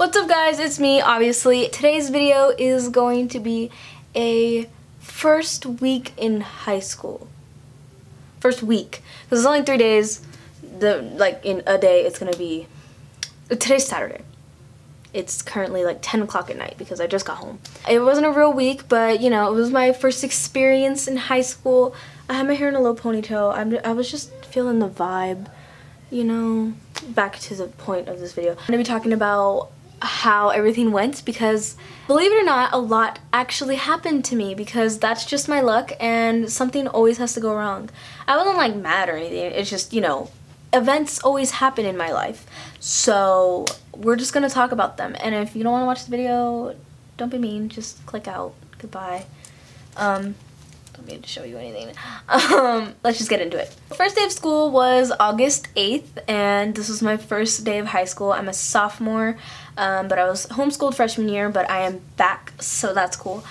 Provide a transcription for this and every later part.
What's up guys, it's me obviously. Today's video is going to be a first week in high school. First week, because it's only 3 days. In a day it's gonna be, today's Saturday. It's currently like 10 o'clock at night because I just got home. It wasn't a real week, but you know, it was my first experience in high school. I had my hair in a low ponytail. I was just feeling the vibe, you know. Back to the point of this video. I'm gonna be talking about how everything went because, believe it or not, a lot actually happened to me because that's just my luck and something always has to go wrong. I wasn't like mad or anything, it's just, you know, events always happen in my life. So we're just gonna talk about them, and if you don't want to watch the video, don't be mean, just click out. Goodbye. Don't need to show you anything. Let's just get into it. First day of school was August 8th, and this was my first day of high school. I'm a sophomore, but I was homeschooled freshman year, but I am back, so that's cool.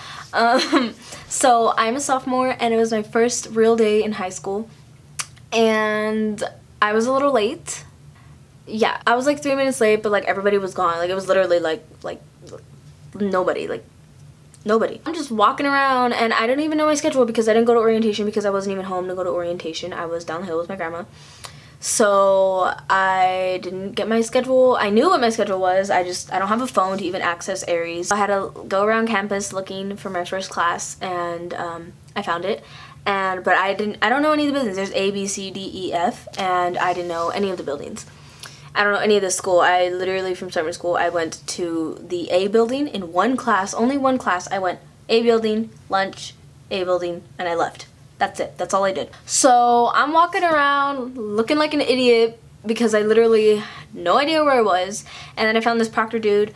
So I'm a sophomore, and it was my first real day in high school, and I was a little late. Yeah, I was like 3 minutes late, but like everybody was gone. Like it was literally like nobody, like nobody. I'm just walking around and I didn't even know my schedule because I didn't go to orientation because I wasn't even home to go to orientation. I was down the hill with my grandma. So I didn't get my schedule. I knew what my schedule was. I don't have a phone to even access Aries. I had to go around campus looking for my first class, and I found it. But I don't know any of the buildings. There's A, B, C, D, E, F, and I didn't know any of the buildings. I don't know any of this school. I literally, from summer school, I went to the A building in one class, only one class. I went A building, lunch, A building, and I left. That's it. That's all I did. So I'm walking around looking like an idiot because I literally had no idea where I was. And then I found this proctor dude,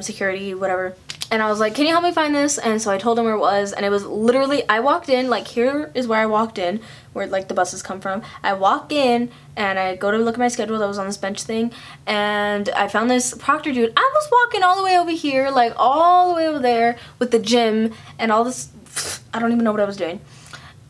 security, whatever. And I was like, can you help me find this? And so I told him where it was, and it was literally, I walked in, like here is where I walked in, where like the buses come from. I walk in and I go to look at my schedule that was on this bench thing, and I found this proctor dude. I was walking all the way over here, like all the way over there with the gym and all this, I don't even know what I was doing.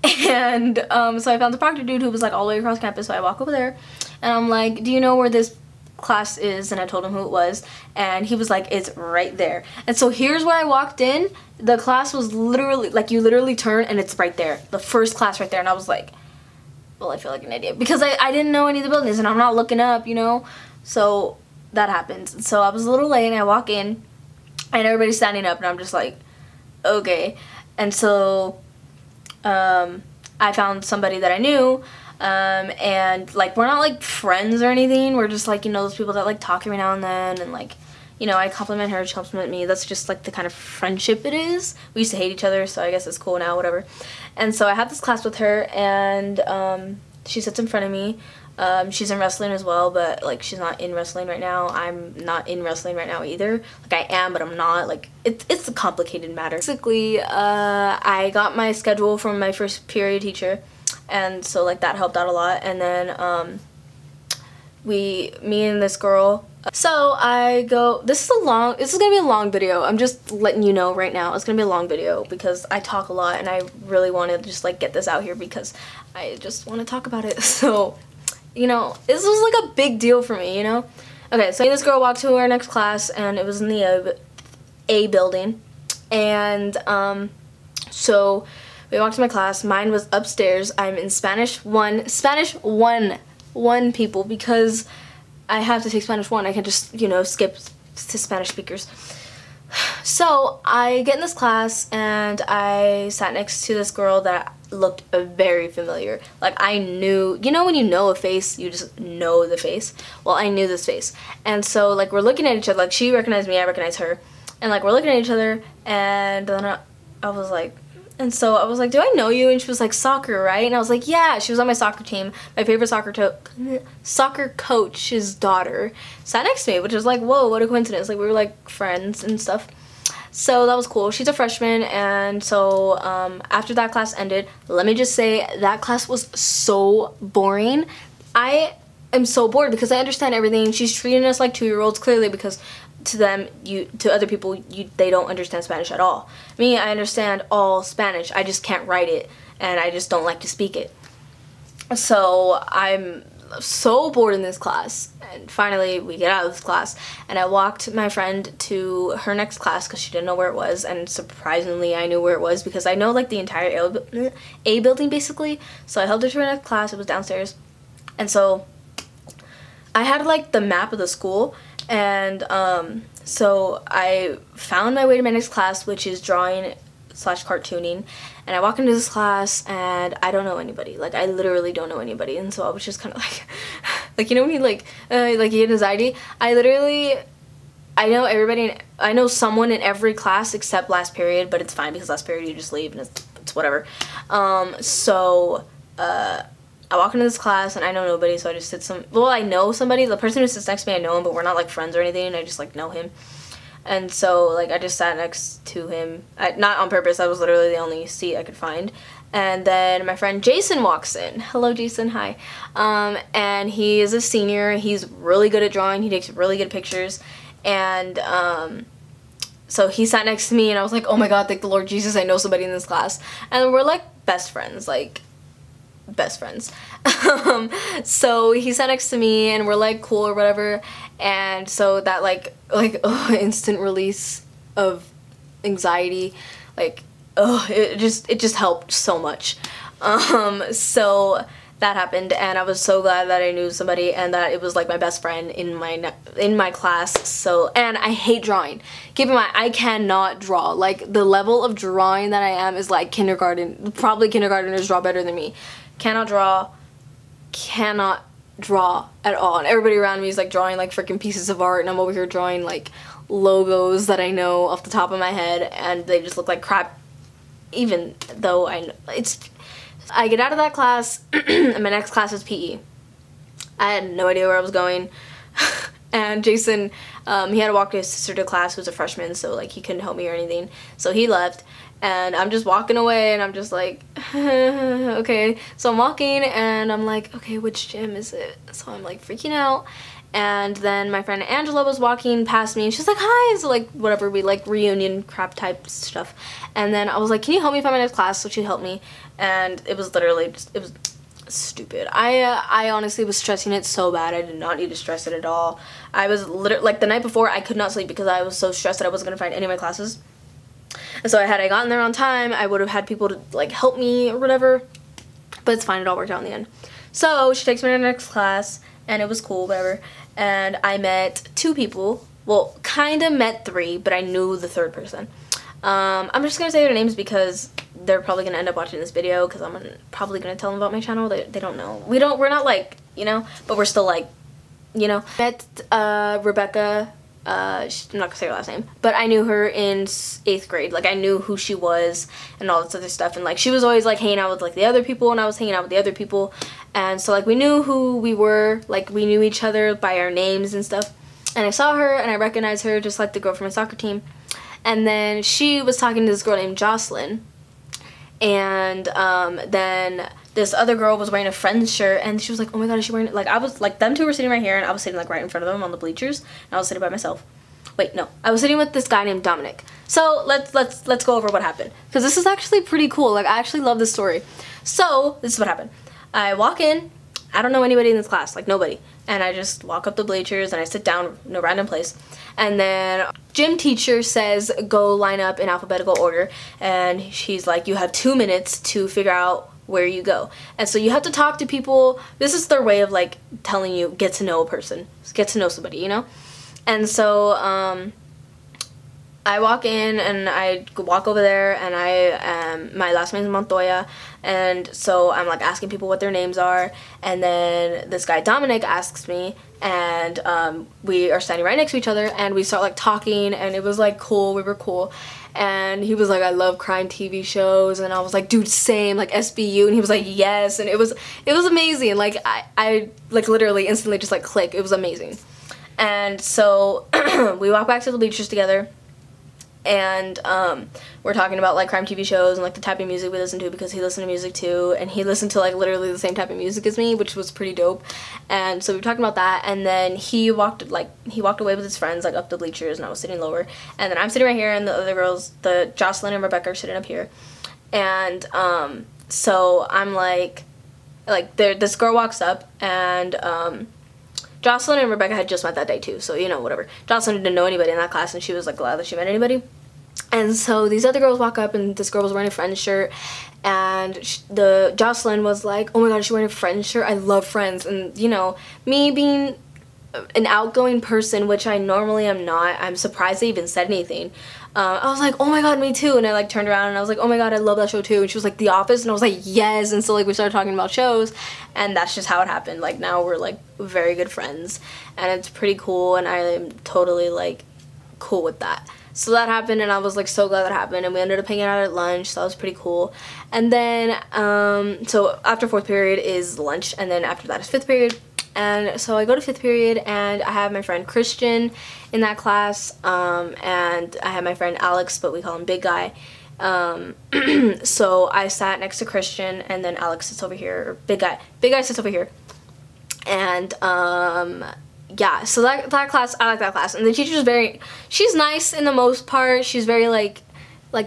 And so I found the proctor dude who was like all the way across campus, so I walk over there and I'm like, do you know where this class is? And I told him who it was, and he was like, it's right there. And so here's where I walked in. The class was literally like, you literally turn and it's right there, the first class right there. And I was like, well, I feel like an idiot because I didn't know any of the buildings and I'm not looking up, you know. So that happens. So I was a little late and I walk in and everybody's standing up and I'm just like, okay. And so I found somebody that I knew, and like we're not like friends or anything. We're just like, you know, those people that like talk every now and then, and like, you know, I compliment her, she compliment me. That's just like the kind of friendship it is. We used to hate each other, so I guess it's cool now, whatever. And so I had this class with her, and she sits in front of me. She's in wrestling as well, but like she's not in wrestling right now. I'm not in wrestling right now either. Like I am, but I'm not. Like it's a complicated matter. Basically, I got my schedule from my first period teacher, and so like that helped out a lot. And then me and this girl. So I go. This is gonna be a long video. I'm just letting you know right now. It's gonna be a long video because I talk a lot, and I really want to just like get this out here because I just want to talk about it. So, you know, this was like a big deal for me, you know? Okay, so this girl walked to our next class, and it was in the A building. And so we walked to my class. Mine was upstairs. I'm in Spanish 1, people, because I have to take Spanish 1. I can't just, you know, skip to Spanish speakers. So I get in this class, and I sat next to this girl that looked very familiar. Like I knew, you know when you know a face, you just know the face? Well, I knew this face. And so like we're looking at each other, like she recognized me, I recognized her. And like we're looking at each other, and then I was like, do I know you? And she was like, soccer, right? And I was like, yeah. She was on my soccer team. My favorite soccer coach's daughter sat next to me, which was like, whoa, what a coincidence. Like we were like friends and stuff. So that was cool. She's a freshman, and so after that class ended, let me just say that class was so boring. I am so bored because I understand everything. She's treating us like 2-year-olds clearly because to them, to other people, they don't understand Spanish at all. Me, I understand all Spanish. I just can't write it, and I just don't like to speak it. So I'm so bored in this class, and finally we get out of this class, and I walked my friend to her next class because she didn't know where it was, and surprisingly I knew where it was because I know like the entire A building basically. So I helped her to her next class. It was downstairs, and so I had like the map of the school, and so I found my way to my next class, which is drawing / cartooning. And I walk into this class and I don't know anybody. Like, I literally don't know anybody. And so I was just kind of like, you know when you like you get anxiety? I know everybody, I know someone in every class except last period, but it's fine because last period you just leave and it's whatever. So I walk into this class and I know nobody, so I just sit I know somebody. The person who sits next to me, I know him, but we're not like friends or anything. I just like know him. And so, like, I just sat next to him, not on purpose, that was literally the only seat I could find. And then my friend Jason walks in. Hello, Jason, hi. And he is a senior, he's really good at drawing, he takes really good pictures. And, so he sat next to me, and I was like, oh my god, thank the Lord Jesus, I know somebody in this class. And we're, like, best friends, like, best friends. So he sat next to me, and we're, like, cool or whatever. And so that instant release of anxiety, like, it just helped so much. So that happened, and I was so glad that I knew somebody and that it was like my best friend in my class. So, and I hate drawing. Keep in mind, I cannot draw. Like, the level of drawing that I am is like kindergarten. Probably kindergartners draw better than me. Cannot draw at all, and everybody around me is like drawing like freaking pieces of art, and I'm over here drawing like logos that I know off the top of my head, and they just look like crap, even though I get out of that class and my next class is PE. I had no idea where I was going. And Jason, he had to walk his sister to class, who was a freshman, so like he couldn't help me or anything, so he left. And I'm just walking away, and I'm just like, okay. So I'm walking, and I'm like, okay, which gym is it? So I'm like freaking out. And then my friend Angela was walking past me, and she's like, hi. So like, whatever, we like reunion crap type stuff. And then I was like, can you help me find my next class? So she helped me, and it was literally just, it was stupid. I honestly was stressing it so bad. I did not need to stress it at all. I was literally, like, the night before, I could not sleep because I was so stressed that I wasn't going to find any of my classes. And so had I gotten there on time, I would have had people to like help me or whatever, but it's fine, it all worked out in the end. So she takes me to the next class, and it was cool, whatever, and I met 2 people, well, kind of met 3, but I knew the 3rd person. I'm just gonna say their names because they're probably gonna end up watching this video, because I'm probably gonna tell them about my channel. They don't know. We're not like, you know, but we're still like, you know. Met Rebecca. I'm not gonna say her last name, but I knew her in 8th grade. Like, I knew who she was and all this other stuff, and like she was always like hanging out with like the other people, and I was hanging out with the other people, and so like we knew who we were, like we knew each other by our names and stuff. And I saw her and I recognized her, just like the girl from my soccer team. And then she was talking to this girl named Jocelyn, and then this other girl was wearing a Friends shirt, and she was like, oh my god, is she wearing it? Like, I was like, them 2 were sitting right here, and I was sitting like right in front of them on the bleachers, and I was sitting by myself. Wait, no, I was sitting with this guy named Dominic. So let's go over what happened, because this is actually pretty cool. Like, I actually love this story. So this is what happened. I walk in, I don't know anybody in this class, like nobody, and I just walk up the bleachers and I sit down in a random place, and then gym teacher says go line up in alphabetical order, and she's like, you have 2 minutes to figure out where you go. And so you have to talk to people. This is their way of like telling you, get to know a person, get to know somebody, you know. And so I walk in and I walk over there, and my last name is Montoya, and so I'm like asking people what their names are, and then this guy Dominic asks me, and we are standing right next to each other, and we start like talking, and it was like cool, we were cool. And he was like, I love crime TV shows, and I was like, dude, same, like SBU, and he was like, yes, and it was amazing. Like I like literally instantly just like click. It was amazing. And so we walk back to the bleachers together, and we're talking about like crime TV shows and like the type of music we listen to, because he listened to music too, and he listened to like literally the same type of music as me, which was pretty dope. And so we were talking about that, and then he walked away with his friends like up the bleachers, and I was sitting lower, and then I'm sitting right here, and the other girls, the Jocelyn and Rebecca, are sitting up here. And so I'm like, like this girl walks up, and Jocelyn and Rebecca had just met that day too, so you know, whatever. Jocelyn didn't know anybody in that class, and she was like glad that she met anybody. And so these other girls walk up, and this girl was wearing a Friends shirt, and the Jocelyn was like, oh my god, she's wearing a Friends shirt, I love Friends. And you know, me being an outgoing person, which I normally am not, I'm surprised they even said anything. I was like, oh my god, me too. And I like turned around and I was like, oh my god, I love that show too. And she was like, The Office. And I was like, yes. And so like we started talking about shows, and that's just how it happened. Like now we're like very good friends, and it's pretty cool, and I am totally like cool with that. So that happened, and I was like so glad that happened, and we ended up hanging out at lunch, so that was pretty cool. And then so after 4th period is lunch, and then after that is 5th period. And so I go to 5th period, and I have my friend Christian in that class, and I have my friend Alex, but we call him Big Guy. So I sat next to Christian, and then Alex sits over here, or Big Guy sits over here. And yeah, so that class, I like that class. And the teacher's she's nice in the most part. She's very like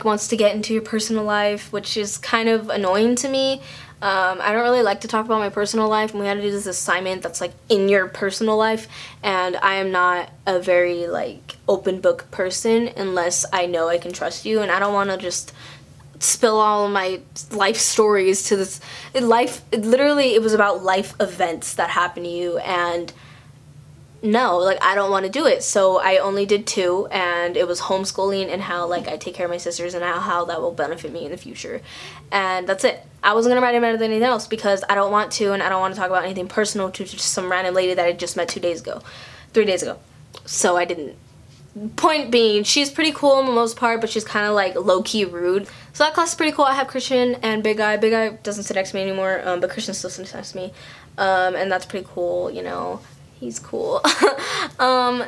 wants to get into your personal life, which is kind of annoying to me. I don't really like to talk about my personal life, and we had to do this assignment that's like in your personal life, and I am not a very like open book person unless I know I can trust you, and I don't want to just spill all of my life stories to this literally it was about life events that happened to you, and no, like I don't want to do it. So I only did 2, and it was homeschooling and how like I take care of my sisters and how that will benefit me in the future, and that's it. I wasn't gonna write about anything else because I don't want to, and I don't want to talk about anything personal to just some random lady that I just met 3 days ago. So I didn't. Point being, she's pretty cool in the most part, but she's kind of like low-key rude. So that class is pretty cool. I have Christian and Big Guy. Big Guy doesn't sit next to me anymore, but Christian still sits next to me, and that's pretty cool, you know. He's cool.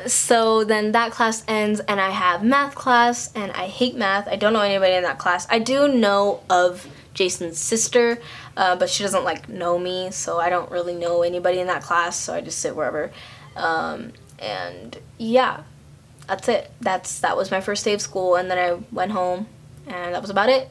So then that class ends, and I have math class, and I hate math. I don't know anybody in that class. I do know of Jason's sister, but she doesn't like know me, so I don't really know anybody in that class, so I just sit wherever. And yeah, that's it. That was my first day of school, and then I went home, and that was about it.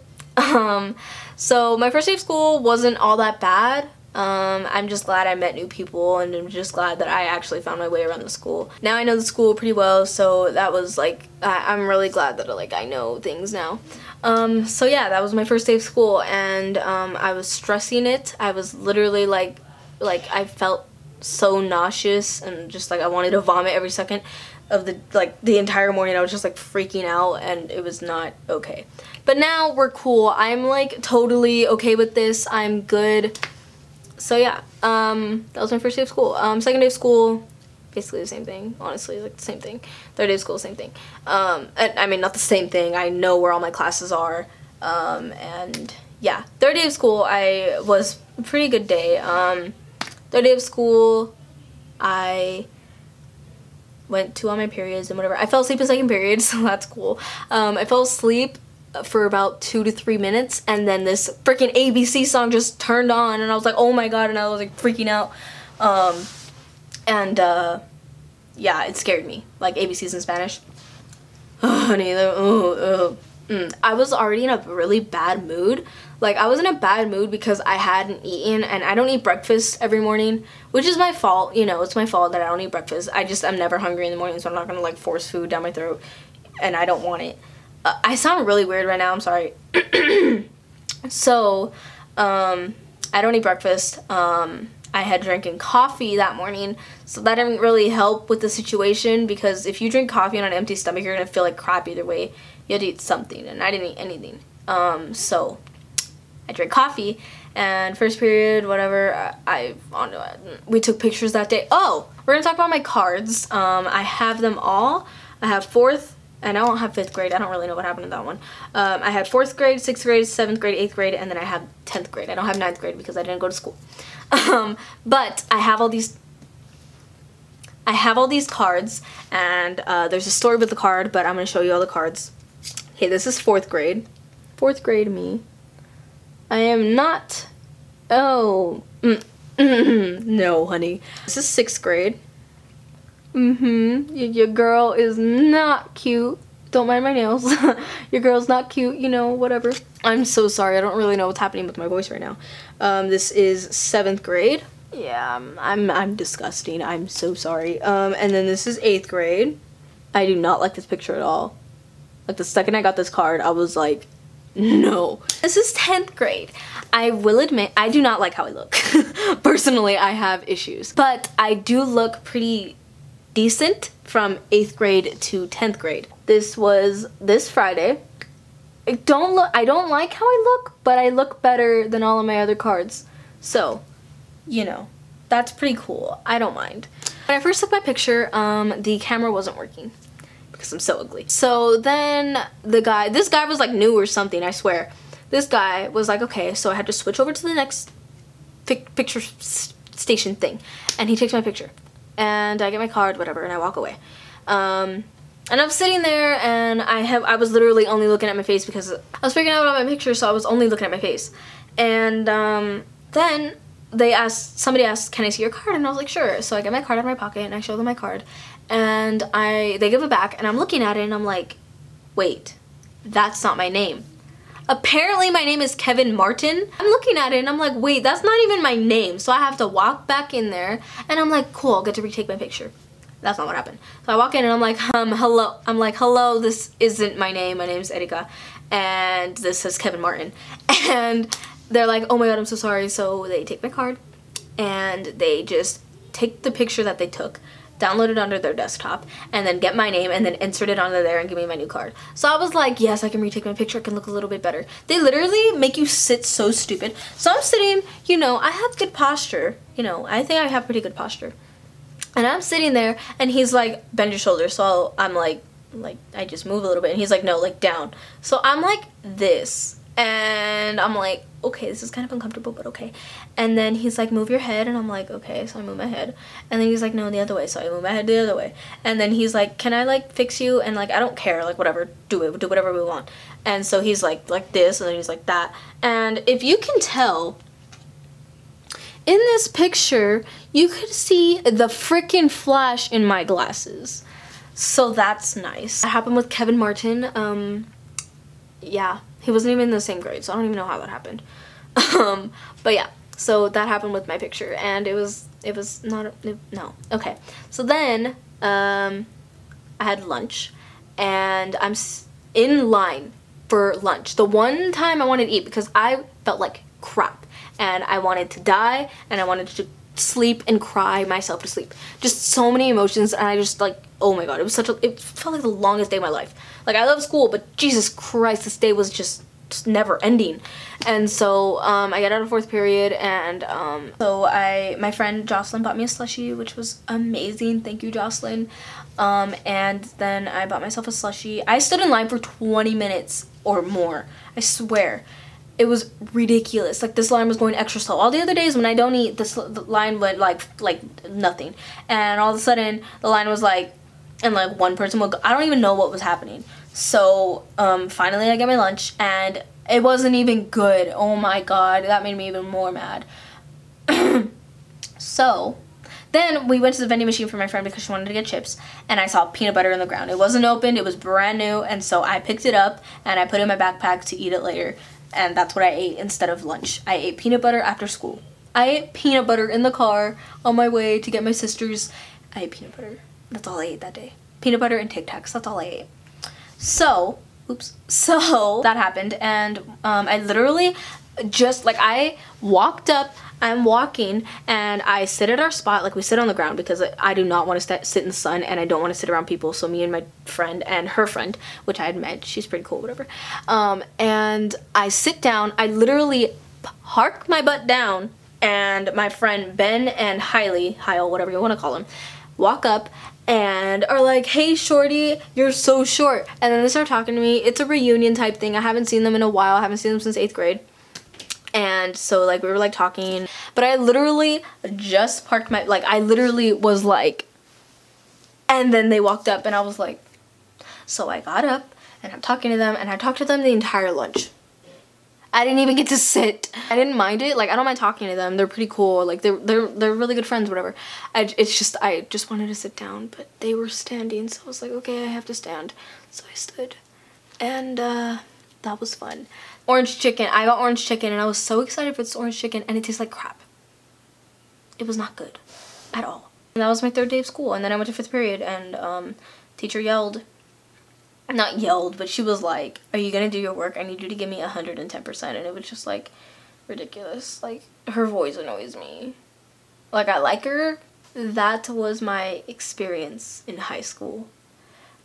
So my first day of school wasn't all that bad. I'm just glad I met new people, and I'm just glad that I actually found my way around the school. Now I know the school pretty well, so that was like, I'm really glad that like I know things now. So yeah, that was my first day of school, and I was stressing it. I was literally like I felt so nauseous, and just like I wanted to vomit every second of the entire morning. I was just like freaking out, and it was not okay. But now we're cool. I'm like totally okay with this. I'm good. So yeah, that was my first day of school. Second day of school, basically the same thing, honestly, like the same thing. Third day of school, same thing. And, I mean, not the same thing. I know where all my classes are. And yeah, third day of school, was a pretty good day. Third day of school, I went to all my periods and whatever. I fell asleep in second period, so that's cool. I fell asleep for about 2 to 3 minutes, and then this freaking ABC song just turned on, and I was like, oh my god, and I was like freaking out. Yeah, it scared me. Like, ABC's in Spanish. Oh, honey, I was already in a really bad mood. Like, I was in a bad mood because I hadn't eaten, and I don't eat breakfast every morning, which is my fault. You know, it's my fault that I don't eat breakfast. I'm never hungry in the morning, so I'm not gonna like force food down my throat, and I don't want it. I sound really weird right now, I'm sorry. So, I don't eat breakfast. I had drinking coffee that morning, so that didn't really help with the situation, because if you drink coffee on an empty stomach, you're gonna feel like crap either way. You had to eat something, and I didn't eat anything. So I drank coffee, and first period, whatever, we took pictures that day. Oh, we're gonna talk about my cards. I have them all. I have 4th, and I don't have 5th grade. I don't really know what happened to that one. I had 4th grade, 6th grade, 7th grade, 8th grade, and then I have 10th grade. I don't have 9th grade because I didn't go to school. But I have all these cards, and there's a story with the card, but I'm going to show you all the cards. Okay, this is 4th grade. 4th grade me. I am not... Oh. No, honey. This is 6th grade. Your girl is not cute. Don't mind my nails. Your girl's not cute, you know, whatever. I'm so sorry. I don't really know what's happening with my voice right now. This is 7th grade. Yeah, I'm disgusting. I'm so sorry. And then this is 8th grade. I do not like this picture at all. Like, the second I got this card, I was like, no. This is 10th grade. I will admit, I do not like how I look. Personally, I have issues. But I do look pretty decent from 8th grade to 10th grade. This was this Friday. I don't like how I look, but I look better than all of my other cards. So, you know, that's pretty cool. I don't mind. When I first took my picture, the camera wasn't working because I'm so ugly. So then this guy was like new or something, I swear. This guy was like, okay, so I had to switch over to the next picture station thing. And he takes my picture. And I get my card, whatever, and I walk away. And I'm sitting there, and I was literally only looking at my face because I was figuring out my picture, so I was only looking at my face. And then somebody asked, can I see your card? And I was like, sure. So I get my card out of my pocket, and I show them my card. And they give it back, and I'm looking at it, and I'm like, wait, that's not my name. Apparently my name is Kevin Martin. I'm looking at it and I'm like, wait, that's not even my name. So I have to walk back in there and I'm like, cool, I'll get to retake my picture. That's not what happened. So I walk in and I'm like, hello. I'm like, hello, this isn't my name. My name's Erika and this says Kevin Martin. And they're like, oh my God, I'm so sorry. So they take my card and they just take the picture that they took, download it onto their desktop, and then get my name and then insert it onto there and give me my new card. So I was like, yes, I can retake my picture. I can look a little bit better. They literally make you sit so stupid. So I'm sitting, you know, I have good posture. You know, I think I have pretty good posture. And I'm sitting there and he's like, bend your shoulders. So I'm like I just move a little bit and he's like, no, like down. So I'm like this. And I'm like, okay, this is kind of uncomfortable, but okay. And then he's like, move your head. And I'm like, okay. So I move my head. And then he's like, no, the other way. So I move my head the other way. And then he's like, can I like fix you? And like, I don't care, like whatever, do whatever we want. And so he's like this, and then he's like that. And if you can tell, in this picture, you could see the freaking flash in my glasses. So that's nice. That happened with Kevin Martin. Yeah. He wasn't even in the same grade, so I don't even know how that happened. But yeah, so that happened with my picture, and it was not, no. Okay, so then I had lunch, and I'm in line for lunch. The one time I wanted to eat because I felt like crap, and I wanted to die, and I wanted to sleep and cry myself to sleep. Just so many emotions, and I just like, oh my God, it felt like the longest day of my life. Like, I love school, but Jesus Christ, this day was just never ending. And so I get out of 4th period, and so my friend Jocelyn bought me a slushie, which was amazing. Thank you, Jocelyn. And then I bought myself a slushie. I stood in line for 20 minutes or more. I swear. It was ridiculous. Like, this line was going extra slow. All the other days when I don't eat, the line went like nothing. And all of a sudden, the line was like, and like one person would go. I don't even know what was happening. So finally I get my lunch, and it wasn't even good. Oh my God, that made me even more mad. So then we went to the vending machine for my friend because she wanted to get chips, and I saw peanut butter on the ground. It wasn't opened, it was brand new, and so I picked it up and I put it in my backpack to eat it later. And that's what I ate instead of lunch. I ate peanut butter after school. I ate peanut butter in the car on my way to get my sisters. I ate peanut butter. That's all I ate that day. Peanut butter and Tic Tacs. That's all I ate. So, oops. So that happened, and I literally just, like, I walked up, I'm walking, and I sit at our spot, like we sit on the ground because I do not want to sit in the sun, and I don't want to sit around people. So me and my friend and her friend, which I had met, she's pretty cool, whatever. And I sit down, I literally park my butt down, and my friend Ben and Hyle, whatever you want to call him, walk up and are like, hey shorty, you're so short. And then they start talking to me. It's a reunion type thing. I haven't seen them in a while. I haven't seen them since 8th grade. And so like we were like talking, but I literally just parked my, like I literally was like, and then they walked up and I was like, so I got up and I'm talking to them, and I talked to them the entire lunch. I didn't even get to sit. I didn't mind it. Like, I don't mind talking to them. They're pretty cool. Like, they're really good friends, whatever. I just wanted to sit down, but they were standing, so I was like, okay, I have to stand. So I stood, and that was fun. Orange chicken. I got orange chicken, and I was so excited for this orange chicken, and it tastes like crap. It was not good at all. And that was my 3rd day of school, and then I went to 5th period, and teacher yelled. Not yelled, but she was like, are you gonna do your work? I need you to give me 110%. And it was just like ridiculous. Like, her voice annoys me. Like, I like her. That was my experience in high school.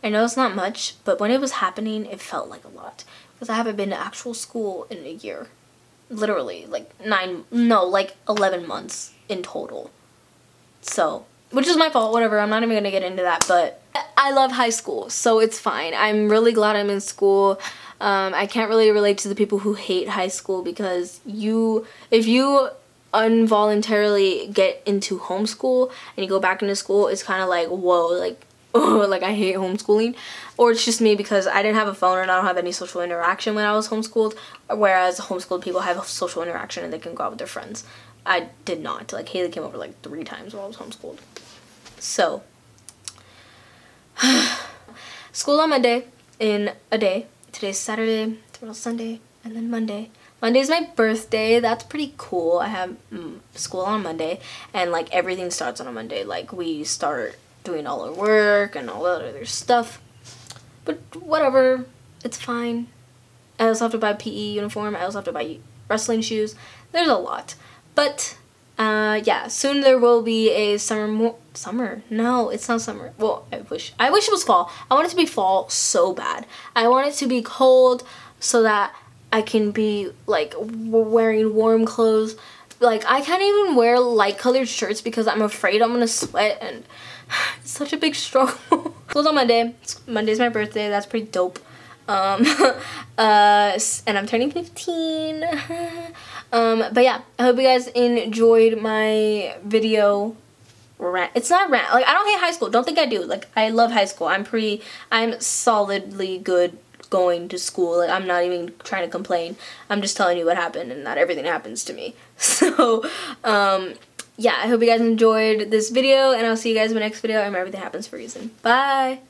I know it's not much, but when it was happening, it felt like a lot. Because I haven't been to actual school in a year. Literally, like 11 months in total. So, which is my fault, whatever. I'm not even gonna get into that, but I love high school, so it's fine. I'm really glad I'm in school. I can't really relate to the people who hate high school, because if you involuntarily get into homeschool and you go back into school, it's kind of like, whoa, like, oh, like I hate homeschooling. Or it's just me because I didn't have a phone and I don't have any social interaction when I was homeschooled, whereas homeschooled people have social interaction and they can go out with their friends. I did not. Like, Haley came over like 3 times while I was homeschooled. So, school on Monday in a day. Today's Saturday, tomorrow's Sunday, and then Monday. Monday's my birthday. That's pretty cool. I have school on Monday, and like everything starts on a Monday. Like, we start doing all our work and all that other stuff. But whatever, it's fine. I also have to buy PE uniform. I also have to buy wrestling shoes. There's a lot. But yeah, soon there will be a summer? No, it's not summer. Well, I wish it was fall. I want it to be fall so bad. I want it to be cold so that I can be like wearing warm clothes. Like, I can't even wear light colored shirts because I'm afraid I'm gonna sweat, and it's such a big struggle. School's on Monday. Monday's my birthday. That's pretty dope. And I'm turning 15. But yeah, I hope you guys enjoyed my video rant. It's not rant. Like, I don't hate high school. Don't think I do. Like, I love high school. I'm solidly good going to school. Like, I'm not even trying to complain. I'm just telling you what happened, and not everything happens to me. So, yeah, I hope you guys enjoyed this video, and I'll see you guys in my next video. And everything happens for a reason. Bye!